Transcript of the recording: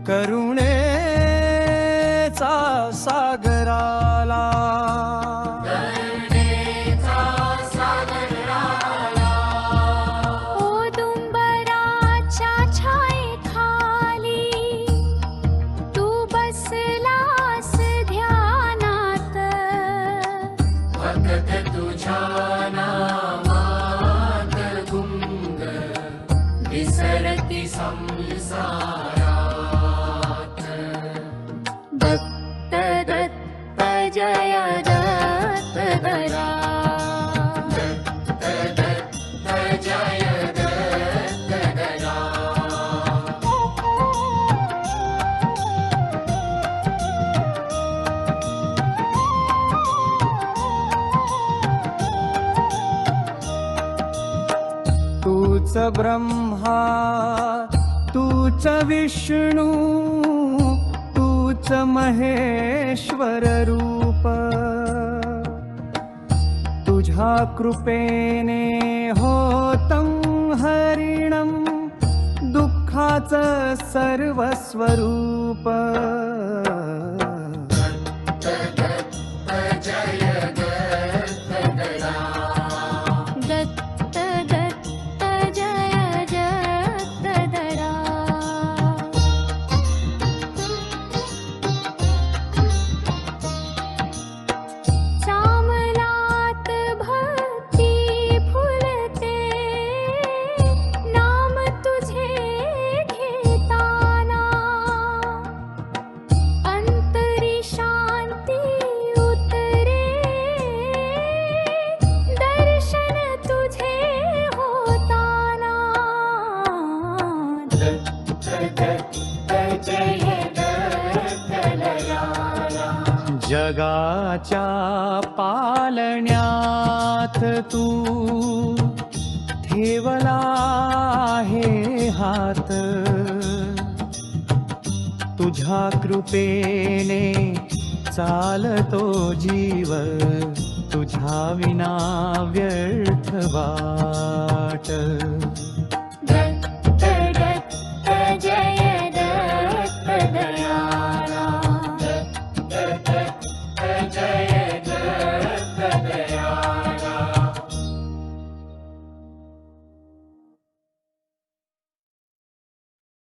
करुणेचा सागराला औदुंबराच्या छायेखाली तू बसलास ध्यानात फक्त तुझ्या नामात गुंग विसरती संसारात दत्त दत्त जय दत्त गदा जय दत्त गदा तूच ब्रह्मा तूच विष्णू तूच महेश्वर रूप तुझ्या कृपेने होतं हरिणं दुःखाचं सर्वस्वरूप दत्त दत्त जय दत्त गदा चामलात भक्ती फुलते नाम तुझे घेताना अंतरी शांती उतरे दर्शन तुझे होताना जगाच्या पालण्यात तू ठेवला आहे हात तुझ्या कृपेने चालतो जीव तुझ्या विना व्यर्थ वाट